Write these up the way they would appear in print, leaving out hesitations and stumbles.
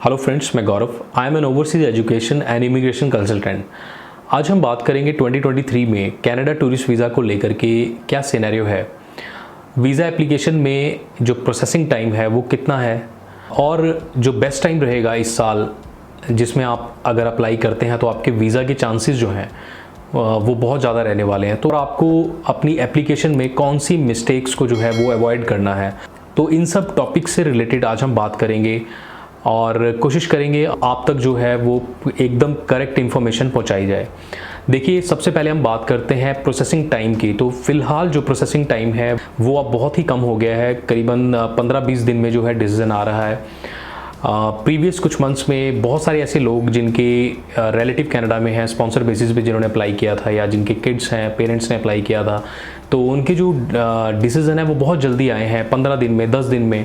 Hello friends, मैं Gaurav. I am an overseas education and immigration consultant. आज हम बात करेंगे 2023 में कनाडा टूरिस्ट वीज़ा को लेकर के क्या सिनेरियो है, वीज़ा एप्लीकेशन में जो प्रोसेसिंग टाइम है वो कितना है और जो बेस्ट टाइम रहेगा इस साल जिसमें आप अगर अप्लाई करते हैं तो आपके वीज़ा के चांसेस जो हैं वो बहुत ज़्यादा रहने वाले हैं। तो आपको अपनी एप्लीकेशन में कौन सी मिस्टेक्स को जो है वो अवॉइड करना है, तो इन सब टॉपिक्स से रिलेटेड आज हम बात करेंगे और कोशिश करेंगे आप तक जो है वो एकदम करेक्ट इन्फॉर्मेशन पहुंचाई जाए। देखिए, सबसे पहले हम बात करते हैं प्रोसेसिंग टाइम की। तो फिलहाल जो प्रोसेसिंग टाइम है वो अब बहुत ही कम हो गया है, करीबन 15-20 दिन में जो है डिसीजन आ रहा है। प्रीवियस कुछ मंथ्स में बहुत सारे ऐसे लोग जिनके रिलेटिव कनाडा में हैं, स्पॉन्सर बेसिस पे जिन्होंने अप्लाई किया था या जिनके किड्स हैं, पेरेंट्स ने अप्लाई किया था, तो उनके जो डिसीजन है वो बहुत जल्दी आए हैं, 15 दिन में, 10 दिन में।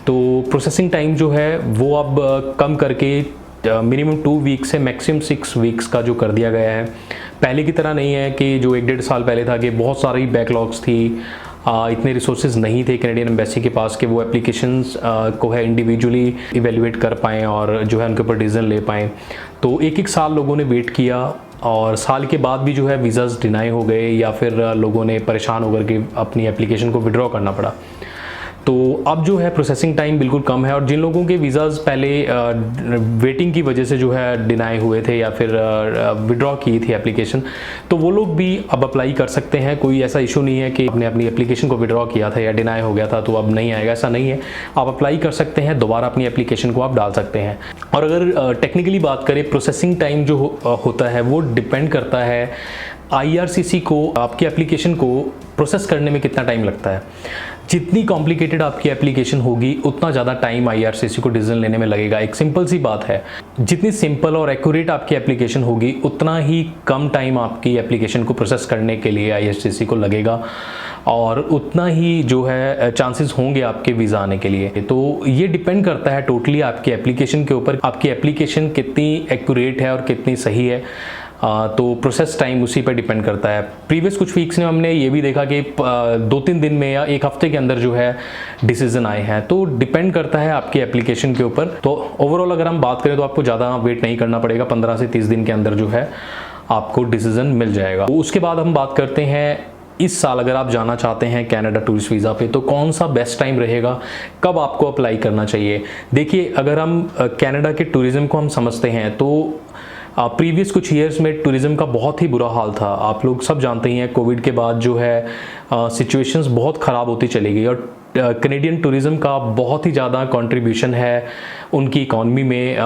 तो प्रोसेसिंग टाइम जो है वो अब कम करके मिनिमम 2 वीक्स से मैक्सिमम 6 वीक्स का जो कर दिया गया है। पहले की तरह नहीं है कि जो 1-1.5 साल पहले था कि बहुत सारी बैकलॉग्स थी, इतने रिसोर्सेज नहीं थे कैनेडियन एम्बेसी के पास कि वो एप्लीकेशंस को है इंडिविजुअली इवेल्युएट कर पाएँ और जो है उनके ऊपर डिसीजन ले पाएँ। तो 1-1 साल लोगों ने वेट किया और साल के बाद भी जो है वीज़ाज़ डिनाई हो गए या फिर लोगों ने परेशान होकर के अपनी एप्लीकेशन को विड्रॉ करना पड़ा। तो अब जो है प्रोसेसिंग टाइम बिल्कुल कम है और जिन लोगों के वीज़ाज़ पहले वेटिंग की वजह से जो है डिनाई हुए थे या फिर विड्रॉ की थी एप्लीकेशन, तो वो लोग भी अब अप्लाई कर सकते हैं। कोई ऐसा इशू नहीं है कि आपने अपनी एप्लीकेशन को विड्रॉ किया था या डिनाई हो गया था तो अब नहीं आएगा, ऐसा नहीं है। आप अप्लाई कर सकते हैं, दोबारा अपनी एप्लीकेशन को आप डाल सकते हैं। और अगर टेक्निकली बात करें, प्रोसेसिंग टाइम जो होता है वो डिपेंड करता है IRCC को आपकी एप्लीकेशन को प्रोसेस करने में कितना टाइम लगता है। जितनी कॉम्प्लिकेटेड आपकी एप्लीकेशन होगी उतना ज़्यादा टाइम IRCC को डिसीजन लेने में लगेगा। एक सिंपल सी बात है, जितनी सिंपल और एक्यूरेट आपकी एप्लीकेशन होगी उतना ही कम टाइम आपकी एप्लीकेशन को प्रोसेस करने के लिए IRCC को लगेगा और उतना ही जो है चांसेस होंगे आपके वीज़ा आने के लिए। तो ये डिपेंड करता है टोटली आपकी एप्लीकेशन के ऊपर, आपकी एप्लीकेशन कितनी एक्यूरेट है और कितनी सही है। तो प्रोसेस टाइम उसी पर डिपेंड करता है। प्रीवियस कुछ वीक्स में हमने ये भी देखा कि 2-3 दिन में या 1 हफ्ते के अंदर जो है डिसीजन आए हैं। तो डिपेंड करता है आपकी एप्लीकेशन के ऊपर। तो ओवरऑल अगर हम बात करें तो आपको ज़्यादा वेट नहीं करना पड़ेगा, 15 से 30 दिन के अंदर जो है आपको डिसीजन मिल जाएगा। तो उसके बाद हम बात करते हैं इस साल अगर आप जाना चाहते हैं कनाडा टूरिस्ट वीज़ा पे तो कौन सा बेस्ट टाइम रहेगा, कब आपको अप्लाई करना चाहिए। देखिए, अगर हम कनाडा के टूरिज़्म को हम समझते हैं तो प्रीवियस कुछ ईयर्स में टूरिज़्म का बहुत ही बुरा हाल था। आप लोग सब जानते ही हैं, कोविड के बाद जो है सिचुएशंस बहुत ख़राब होती चली गई और कैनेडियन टूरिज़्म का बहुत ही ज़्यादा कंट्रीब्यूशन है उनकी इकॉनमी में।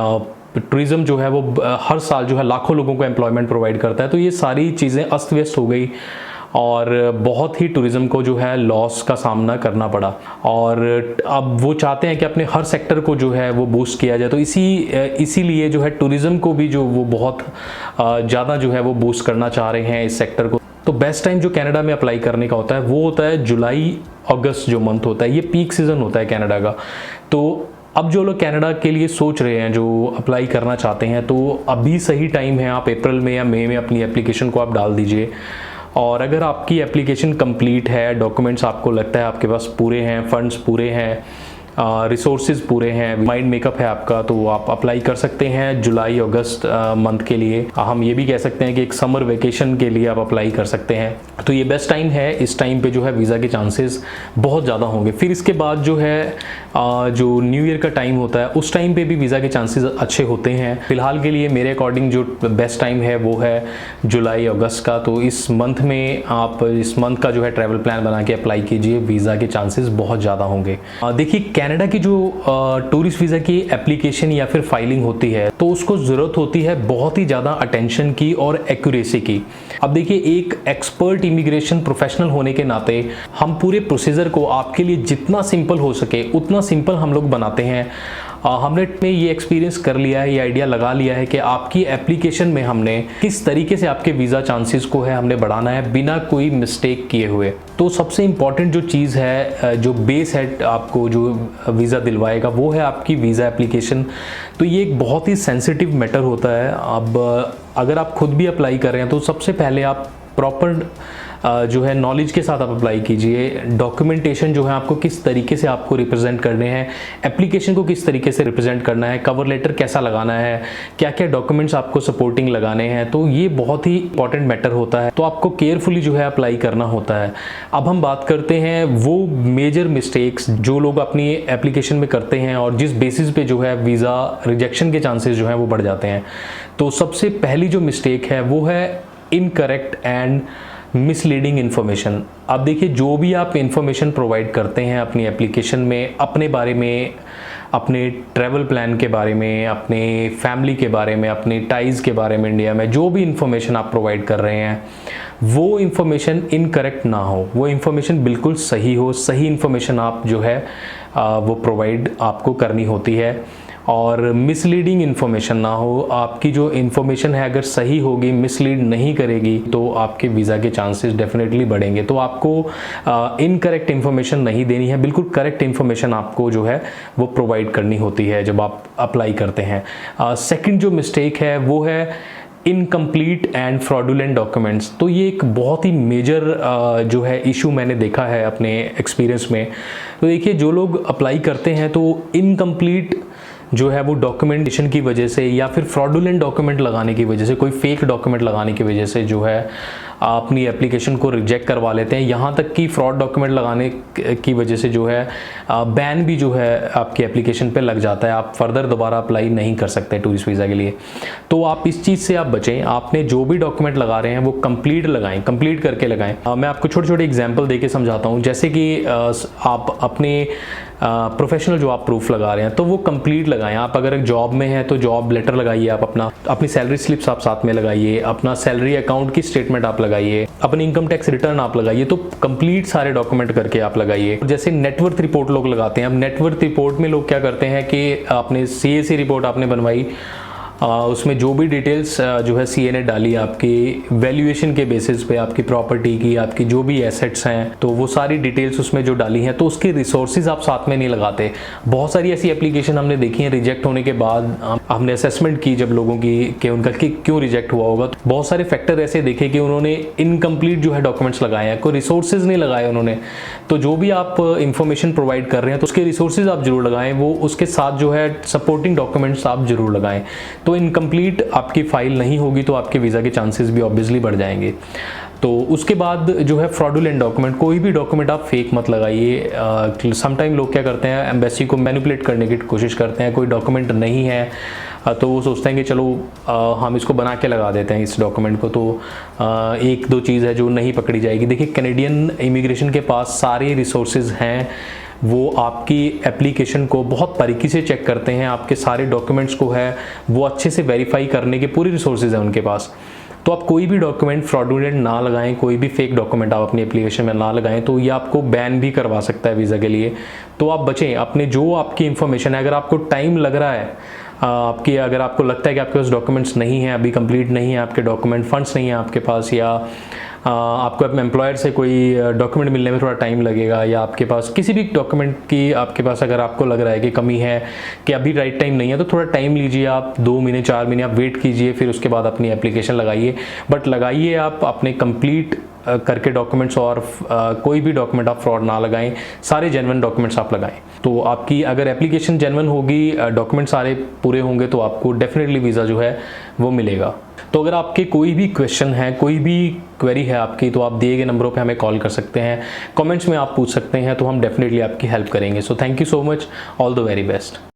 टूरिज़्म जो है वो हर साल जो है लाखों लोगों को एम्प्लॉयमेंट प्रोवाइड करता है। तो ये सारी चीज़ें अस्त व्यस्त हो गई और बहुत ही टूरिज़्म को जो है लॉस का सामना करना पड़ा और अब वो चाहते हैं कि अपने हर सेक्टर को जो है वो बूस्ट किया जाए। तो इसीलिए जो है टूरिज़्म को भी जो वो बहुत ज़्यादा जो है वो बूस्ट करना चाह रहे हैं इस सेक्टर को। तो बेस्ट टाइम जो कनाडा में अप्लाई करने का होता है वो होता है जुलाई अगस्त जो मंथ होता है, ये पीक सीज़न होता है कनाडा का। तो अब जो लोग कनाडा के लिए सोच रहे हैं, जो अप्लाई करना चाहते हैं, तो अभी सही टाइम है। आप अप्रैल में या मई में अपनी एप्लीकेशन को आप डाल दीजिए और अगर आपकी एप्लीकेशन कंप्लीट है, डॉक्यूमेंट्स आपको लगता है आपके पास पूरे हैं, फंड्स पूरे हैं, रिसोर्सेज पूरे हैं, माइंड मेकअप है आपका, तो आप अप्लाई कर सकते हैं जुलाई अगस्त मंथ के लिए। हम ये भी कह सकते हैं कि एक समर वेकेशन के लिए आप अप्लाई कर सकते हैं। तो ये बेस्ट टाइम है। इस टाइम पे जो है वीज़ा के चांसेस बहुत ज़्यादा होंगे। फिर इसके बाद जो है जो न्यू ईयर का टाइम होता है उस टाइम पे भी वीज़ा के चांसेस अच्छे होते हैं। फिलहाल के लिए मेरे अकॉर्डिंग जो बेस्ट टाइम है वो है जुलाई अगस्त का। तो इस मंथ में आप इस मंथ का जो है ट्रैवल प्लान बना के अप्लाई कीजिए, वीज़ा के चांसेस बहुत ज़्यादा होंगे। देखिए, कनाडा की जो टूरिस्ट वीज़ा की एप्लीकेशन या फिर फाइलिंग होती है तो उसको ज़रूरत होती है बहुत ही ज़्यादा अटेंशन की और एक्यूरेसी की। अब देखिए, एक एक्सपर्ट इमिग्रेशन प्रोफेशनल होने के नाते हम पूरे प्रोसीजर को आपके लिए जितना सिंपल हो सके उतना सिंपल हम लोग बनाते हैं। हमने ये एक्सपीरियंस कर लिया है, ये आइडिया लगा लिया है कि आपकी एप्लीकेशन में हमने किस तरीके से आपके वीज़ा चांसेस को है हमने बढ़ाना है बिना कोई मिस्टेक किए हुए। तो सबसे इम्पॉर्टेंट जो चीज़ है, जो बेस है आपको जो वीज़ा दिलवाएगा, वो है आपकी वीज़ा एप्लीकेशन। तो ये एक बहुत ही सेंसिटिव मैटर होता है। अब अगर आप खुद भी अप्लाई कर रहे हैं तो सबसे पहले आप प्रॉपर जो है नॉलेज के साथ आप अप्लाई कीजिए। डॉक्यूमेंटेशन जो है आपको किस तरीके से आपको रिप्रेजेंट करने हैं, एप्लीकेशन को किस तरीके से रिप्रेजेंट करना है, कवर लेटर कैसा लगाना है, क्या क्या डॉक्यूमेंट्स आपको सपोर्टिंग लगाने हैं, तो ये बहुत ही इंपॉर्टेंट मैटर होता है। तो आपको केयरफुली जो है अप्लाई करना होता है। अब हम बात करते हैं वो मेजर मिस्टेक्स जो लोग अपनी एप्लीकेशन में करते हैं और जिस बेसिस पे जो है वीज़ा रिजेक्शन के चांसेस जो हैं वो बढ़ जाते हैं। तो सबसे पहली जो मिस्टेक है वो है इनकरेक्ट एंड मिसलीडिंग इन्फॉर्मेशन। अब देखिए, जो भी आप इन्फॉर्मेशन प्रोवाइड करते हैं अपनी एप्लीकेशन में, अपने बारे में, अपने ट्रैवल प्लान के बारे में, अपने फैमिली के बारे में, अपने टाइज़ के बारे में, इंडिया में जो भी इन्फॉर्मेशन आप प्रोवाइड कर रहे हैं वो इन्फॉर्मेशन इनकरेक्ट ना हो, वो इन्फॉर्मेशन बिल्कुल सही हो। सही इन्फॉर्मेशन आप जो है वो प्रोवाइड आपको करनी होती है और मिसलीडिंग इन्फॉर्मेशन ना हो। आपकी जो इन्फॉर्मेशन है अगर सही होगी, मिसलीड नहीं करेगी, तो आपके वीज़ा के चांसेस डेफिनेटली बढ़ेंगे। तो आपको इनकरेक्ट इन्फॉर्मेशन नहीं देनी है, बिल्कुल करेक्ट इन्फॉर्मेशन आपको जो है वो प्रोवाइड करनी होती है जब आप अप्लाई करते हैं। सेकंड जो मिस्टेक है वो है इनकम्प्लीट एंड फ्रॉडुलेंट डॉक्यूमेंट्स। तो ये एक बहुत ही मेजर जो है इशू मैंने देखा है अपने एक्सपीरियंस में। तो देखिए, जो लोग अप्लाई करते हैं तो इनकम्प्लीट जो है वो डॉक्यूमेंटेशन की वजह से या फिर फ्रॉडुलेंट डॉक्यूमेंट लगाने की वजह से, कोई फेक डॉक्यूमेंट लगाने की वजह से जो है अपनी एप्लीकेशन को रिजेक्ट करवा लेते हैं। यहाँ तक कि फ्रॉड डॉक्यूमेंट लगाने की वजह से जो है बैन भी जो है आपकी एप्लीकेशन पे लग जाता है, आप फर्दर दोबारा अप्लाई नहीं कर सकते टूरिस्ट वीज़ा के लिए। तो आप इस चीज़ से आप बचें। आपने जो भी डॉक्यूमेंट लगा रहे हैं वो कंप्लीट लगाएं, कंप्लीट करके लगाएं। मैं आपको छोटे छोटे एग्जाम्पल देके समझाता हूँ। जैसे कि आप अपने प्रोफेशनल जो आप प्रूफ लगा रहे हैं तो वो कंप्लीट लगाएं। आप अगर एक जॉब में हैं तो जॉब लेटर लगाइए, आप अपनी सैलरी स्लिप्स आप साथ में लगाइए, अपना सैलरी अकाउंट की स्टेटमेंट आप लगाइए, अपनी इनकम टैक्स रिटर्न आप लगाइए। तो कंप्लीट सारे डॉक्यूमेंट करके आप लगाइए। जैसे नेटवर्थ रिपोर्ट लोग लगाते हैं। अब नेटवर्थ रिपोर्ट में लोग क्या करते हैं कि आपने CAC रिपोर्ट आपने बनवाई, उसमें जो भी डिटेल्स जो है CA ने डाली आपकी वैल्यूएशन के बेसिस पे, आपकी प्रॉपर्टी की, आपकी जो भी एसेट्स हैं, तो वो सारी डिटेल्स उसमें जो डाली हैं, तो उसके रिसोर्सेज आप साथ में नहीं लगाते। बहुत सारी ऐसी एप्लीकेशन हमने देखी हैं रिजेक्ट होने के बाद। हमने असेसमेंट की जब लोगों की कि उनका क्यों रिजेक्ट हुआ होगा, तो बहुत सारे फैक्टर ऐसे देखे कि उन्होंने इनकम्प्लीट जो है डॉक्यूमेंट्स लगाए हैं, कोई रिसोर्सेज नहीं लगाए उन्होंने। तो जो भी आप इंफॉर्मेशन प्रोवाइड कर रहे हैं तो उसके रिसोर्सेज आप जरूर लगाएं, वो उसके साथ जो है सपोर्टिंग डॉक्यूमेंट्स आप जरूर लगाएं। तो इनकम्प्लीट आपकी फाइल नहीं होगी तो आपके वीज़ा के चांसेस भी ऑब्वियसली बढ़ जाएंगे। तो उसके बाद जो है फ्रॉडुलेंट डॉक्यूमेंट, कोई भी डॉक्यूमेंट आप फेक मत लगाइए। समटाइम लोग क्या करते हैं, एम्बेसी को मैनिपुलेट करने की कोशिश करते हैं। कोई डॉक्यूमेंट नहीं है तो वो सोचते हैं कि चलो हम इसको बना के लगा देते हैं इस डॉक्यूमेंट को, तो एक दो चीज़ है जो नहीं पकड़ी जाएगी। देखिए, कैनेडियन इमिग्रेशन के पास सारे रिसोर्सेज हैं, वो आपकी एप्लीकेशन को बहुत बारीकी से चेक करते हैं, आपके सारे डॉक्यूमेंट्स को है वो अच्छे से वेरीफाई करने के पूरे रिसोर्सेज हैं उनके पास। तो आप कोई भी डॉक्यूमेंट फ्रॉडुलेंट ना लगाएं, कोई भी फेक डॉक्यूमेंट आप अपनी एप्लीकेशन में ना लगाएं, तो ये आपको बैन भी करवा सकता है वीज़ा के लिए। तो आप बचें। अपने जो आपकी इन्फॉर्मेशन है, अगर आपको टाइम लग रहा है अगर आपको लगता है कि आपके पास डॉक्यूमेंट्स नहीं हैं, अभी कंप्लीट नहीं है आपके डॉक्यूमेंट, फंड्स नहीं है आपके पास, या आपको अपने एम्प्लॉयर से कोई डॉक्यूमेंट मिलने में थोड़ा टाइम लगेगा, या आपके पास किसी भी डॉक्यूमेंट की आपके पास अगर आपको लग रहा है कि कमी है, कि अभी राइट टाइम नहीं है, तो थोड़ा टाइम लीजिए। आप 2 महीने 4 महीने आप वेट कीजिए, फिर उसके बाद अपनी एप्लीकेशन लगाइए। बट लगाइए आप अपने कंप्लीट करके डॉक्यूमेंट्स, और कोई भी डॉक्यूमेंट आप फ्रॉड ना लगाएं, सारे जेन्युइन डॉक्यूमेंट्स आप लगाएं। तो आपकी अगर एप्लीकेशन जेन्युइन होगी, डॉक्यूमेंट सारे पूरे होंगे, तो आपको डेफिनेटली वीज़ा जो है वो मिलेगा। तो अगर आपके कोई भी क्वेश्चन है, कोई भी क्वेरी है आपकी, तो आप दिए गए नंबरों पे हमें कॉल कर सकते हैं, कमेंट्स में आप पूछ सकते हैं, तो हम डेफिनेटली आपकी हेल्प करेंगे। So thank you so much, all the very best.